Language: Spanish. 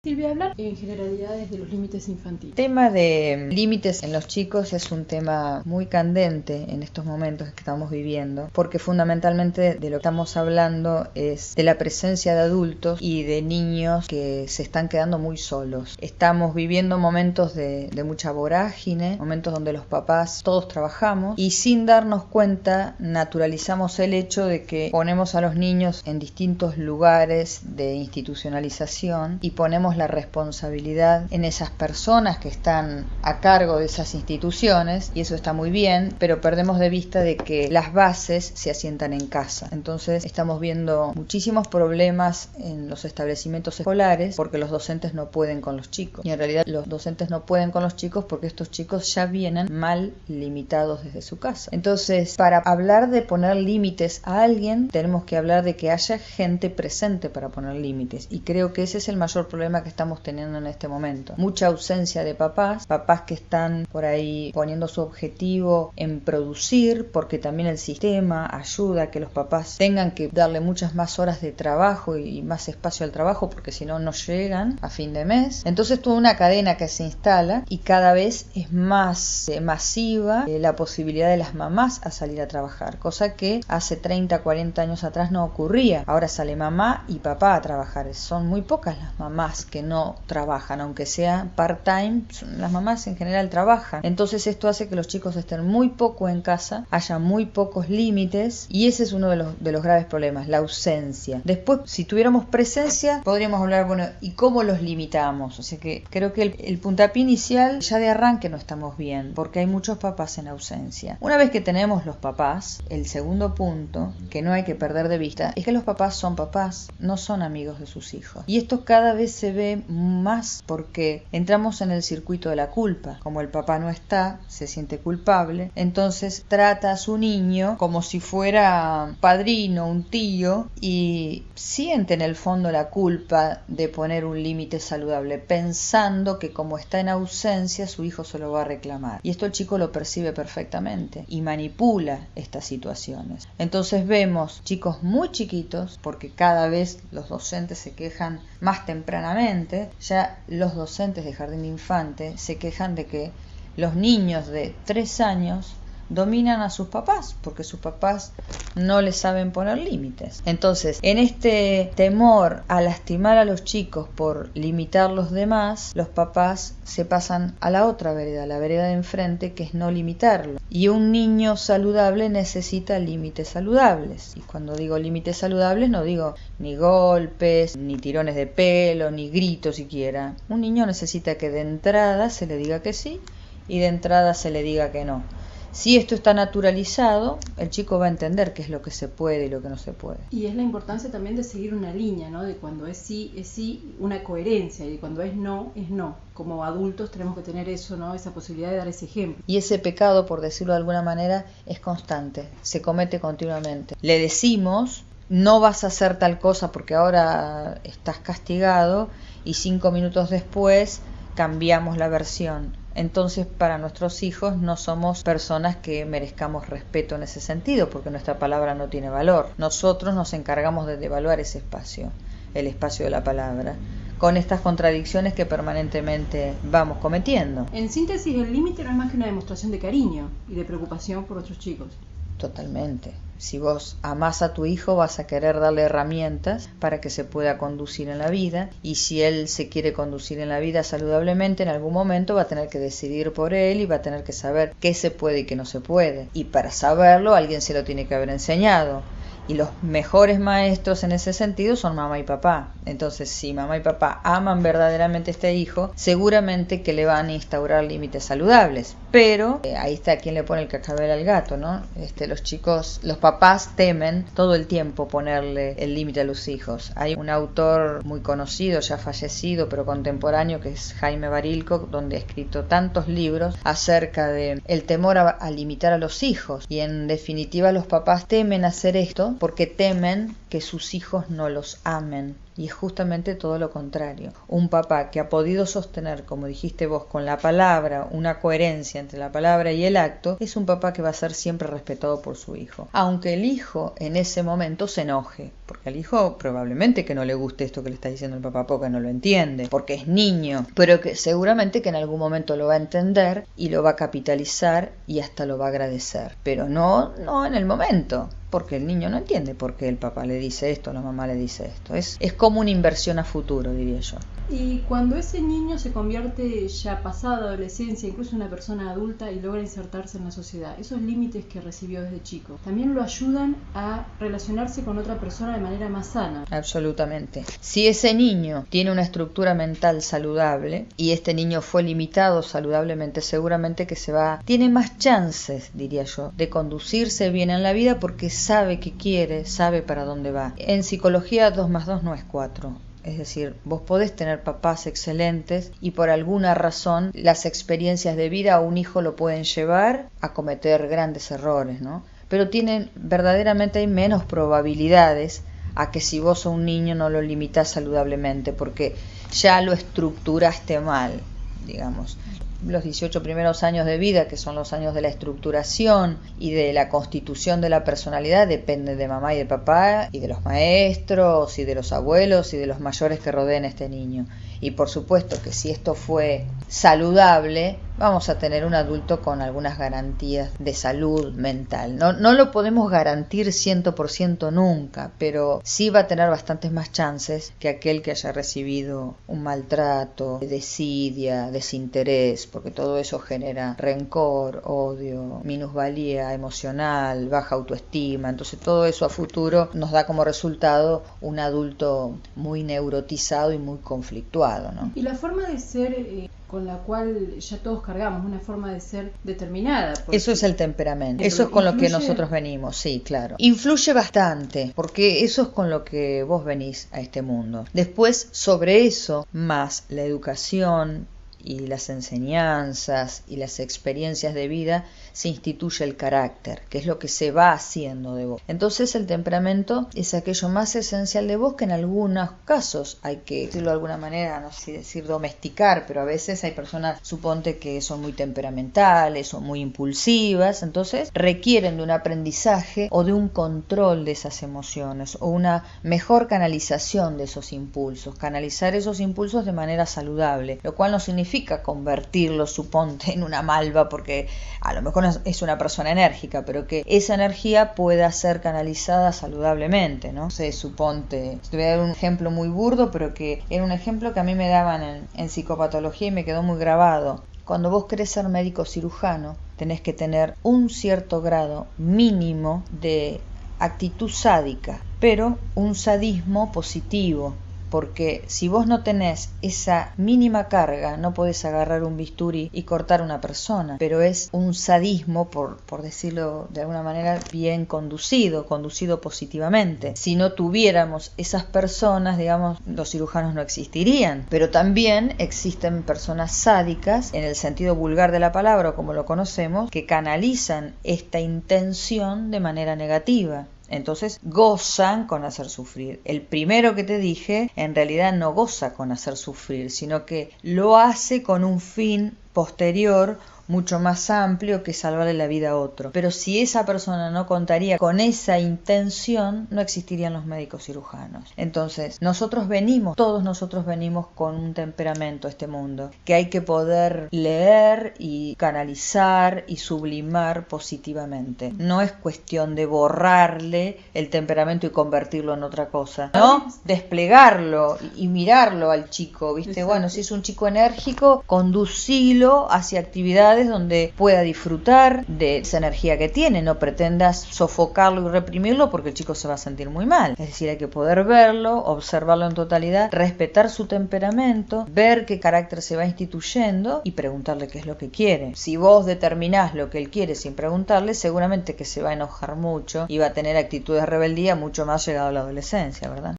Silvia, hablar en generalidades de los límites infantiles. El tema de límites en los chicos es un tema muy candente en estos momentos que estamos viviendo, porque fundamentalmente de lo que estamos hablando es de la presencia de adultos y de niños que se están quedando muy solos. Estamos viviendo momentos de mucha vorágine, momentos donde los papás todos trabajamos y sin darnos cuenta naturalizamos el hecho de que ponemos a los niños en distintos lugares de institucionalización y ponemos la responsabilidad en esas personas que están a cargo de esas instituciones, y eso está muy bien, pero perdemos de vista de que las bases se asientan en casa. Entonces estamos viendo muchísimos problemas en los establecimientos escolares porque los docentes no pueden con los chicos, y en realidad los docentes no pueden con los chicos porque estos chicos ya vienen mal limitados desde su casa. Entonces, para hablar de poner límites a alguien, tenemos que hablar de que haya gente presente para poner límites, y creo que ese es el mayor problema que estamos teniendo en este momento. Mucha ausencia de papás que están por ahí poniendo su objetivo en producir, porque también el sistema ayuda a que los papás tengan que darle muchas más horas de trabajo y más espacio al trabajo, porque si no, no llegan a fin de mes. Entonces toda una cadena que se instala y cada vez es más masiva la posibilidad de las mamás a salir a trabajar, cosa que hace 30, 40 años atrás no ocurría. Ahora sale mamá y papá a trabajar. Son muy pocas las mamás que no trabajan, aunque sea part-time, las mamás en general trabajan. Entonces esto hace que los chicos estén muy poco en casa, haya muy pocos límites, y ese es uno de los graves problemas, la ausencia. Después, si tuviéramos presencia, podríamos hablar, bueno, ¿y cómo los limitamos? O sea que creo que el puntapié inicial ya de arranque no estamos bien, porque hay muchos papás en ausencia. Una vez que tenemos los papás, el segundo punto que no hay que perder de vista es que los papás, no son amigos de sus hijos. Y esto cada vez se ve más porque entramos en el circuito de la culpa. Como el papá no está, se siente culpable, entonces trata a su niño como si fuera padrino, un tío, y siente en el fondo la culpa de poner un límite saludable, pensando que como está en ausencia su hijo se lo va a reclamar. Y esto el chico lo percibe perfectamente y manipula estas situaciones. Entonces vemos chicos muy chiquitos, porque cada vez los docentes se quejan más tempranamente. Ya los docentes de jardín de infante se quejan de que los niños de 3 años dominan a sus papás porque sus papás no les saben poner límites. Entonces, en este temor a lastimar a los chicos por limitar los demás, los papás se pasan a la otra vereda, la vereda de enfrente, que es no limitarlo. Y un niño saludable necesita límites saludables. Y cuando digo límites saludables no digo ni golpes, ni tirones de pelo, ni gritos siquiera. Un niño necesita que de entrada se le diga que sí y de entrada se le diga que no. Si esto está naturalizado, el chico va a entender qué es lo que se puede y lo que no se puede. Y es la importancia también de seguir una línea, ¿no? De cuando es sí, una coherencia, y cuando es no, es no. Como adultos tenemos que tener eso, ¿no? Esa posibilidad de dar ese ejemplo. Y ese pecado, por decirlo de alguna manera, es constante, se comete continuamente. Le decimos, no vas a hacer tal cosa porque ahora estás castigado, y 5 minutos después cambiamos la versión. Entonces, para nuestros hijos no somos personas que merezcamos respeto en ese sentido, porque nuestra palabra no tiene valor. Nosotros nos encargamos de devaluar ese espacio, el espacio de la palabra, con estas contradicciones que permanentemente vamos cometiendo. En síntesis, el límite no es más que una demostración de cariño y de preocupación por otros chicos. Totalmente. Si vos amás a tu hijo, vas a querer darle herramientas para que se pueda conducir en la vida, y si él se quiere conducir en la vida saludablemente, en algún momento va a tener que decidir por él y va a tener que saber qué se puede y qué no se puede. Y para saberlo, alguien se lo tiene que haber enseñado. Y los mejores maestros en ese sentido son mamá y papá. Entonces, si mamá y papá aman verdaderamente a este hijo, seguramente que le van a instaurar límites saludables. Pero ahí está quien le pone el cascabel al gato, ¿no? Los papás temen todo el tiempo ponerle el límite a los hijos. Hay un autor muy conocido, ya fallecido, pero contemporáneo, que es Jaime Barilco, donde ha escrito tantos libros acerca de el temor a limitar a los hijos. Y en definitiva, los papás temen hacer esto porque temen que sus hijos no los amen. Y es justamente todo lo contrario. Un papá que ha podido sostener, como dijiste vos, con la palabra, una coherencia entre la palabra y el acto, es un papá que va a ser siempre respetado por su hijo. Aunque el hijo en ese momento se enoje, porque al hijo probablemente que no le guste esto que le está diciendo el papá porque no lo entiende, porque es niño, pero que seguramente que en algún momento lo va a entender y lo va a capitalizar y hasta lo va a agradecer. Pero no en el momento, porque el niño no entiende por qué el papá le dice esto, la mamá le dice esto. Es como una inversión a futuro, diría yo. Y cuando ese niño se convierte ya pasada la adolescencia, incluso una persona adulta, y logra insertarse en la sociedad, esos límites que recibió desde chico, también lo ayudan a relacionarse con otra persona de manera más sana. Absolutamente. Si ese niño tiene una estructura mental saludable y este niño fue limitado saludablemente, seguramente que tiene más chances, diría yo, de conducirse bien en la vida porque sabe qué quiere, sabe para dónde va. En psicología 2 más 2 no es 4. Es decir, vos podés tener papás excelentes y por alguna razón las experiencias de vida a un hijo lo pueden llevar a cometer grandes errores, ¿no? Pero verdaderamente hay menos probabilidades a que si vos a un niño no lo limitás saludablemente porque ya lo estructuraste mal, digamos. Los 18 primeros años de vida, que son los años de la estructuración y de la constitución de la personalidad, depende de mamá y de papá y de los maestros y de los abuelos y de los mayores que rodeen a este niño. Y por supuesto que si esto fue saludable, vamos a tener un adulto con algunas garantías de salud mental. No lo podemos garantir 100% nunca, pero sí va a tener bastantes más chances que aquel que haya recibido un maltrato, desidia, desinterés, porque todo eso genera rencor, odio, minusvalía emocional, baja autoestima. Entonces todo eso a futuro nos da como resultado un adulto muy neurotizado y muy conflictuado, ¿no? Y la forma de ser con la cual ya todos cargamos, una forma de ser determinada. Eso es el temperamento, eso es con lo que nosotros venimos, sí, claro. Influye bastante, porque eso es con lo que vos venís a este mundo. Después, sobre eso, más la educación y las enseñanzas y las experiencias de vida, se instituye el carácter, que es lo que se va haciendo de vos. Entonces el temperamento es aquello más esencial de vos que en algunos casos hay que decirlo de alguna manera, no sé decir domesticar, pero a veces hay personas, suponte que son muy temperamentales o muy impulsivas, entonces requieren de un aprendizaje o de un control de esas emociones o una mejor canalización de esos impulsos, canalizar esos impulsos de manera saludable, lo cual no significa convertirlo, suponte, en una malva, porque a lo mejor es una persona enérgica, pero que esa energía pueda ser canalizada saludablemente, ¿no? Suponte, te voy a dar un ejemplo muy burdo, pero que era un ejemplo que a mí me daban en psicopatología y me quedó muy grabado. Cuando vos querés ser médico cirujano, tenés que tener un cierto grado mínimo de actitud sádica, pero un sadismo positivo. Porque si vos no tenés esa mínima carga, no podés agarrar un bisturí y cortar a una persona. Pero es un sadismo, por decirlo de alguna manera, bien conducido positivamente. Si no tuviéramos esas personas, digamos, los cirujanos no existirían. Pero también existen personas sádicas, en el sentido vulgar de la palabra, o como lo conocemos, que canalizan esta intención de manera negativa. Entonces gozan con hacer sufrir. El primero que te dije en realidad no goza con hacer sufrir, sino que lo hace con un fin posterior mucho más amplio que salvarle la vida a otro. Pero si esa persona no contaría con esa intención, no existirían los médicos cirujanos. Entonces, todos nosotros venimos con un temperamento a este mundo, que hay que poder leer y canalizar y sublimar positivamente. No es cuestión de borrarle el temperamento y convertirlo en otra cosa, ¿no? Desplegarlo y mirarlo al chico, ¿viste? Exacto. Bueno, si es un chico enérgico, conducilo hacia actividades donde pueda disfrutar de esa energía que tiene, no pretendas sofocarlo y reprimirlo porque el chico se va a sentir muy mal. Es decir, hay que poder verlo, observarlo en totalidad, respetar su temperamento, ver qué carácter se va instituyendo y preguntarle qué es lo que quiere. Si vos determinás lo que él quiere sin preguntarle, seguramente que se va a enojar mucho y va a tener actitudes de rebeldía mucho más llegado a la adolescencia, ¿verdad?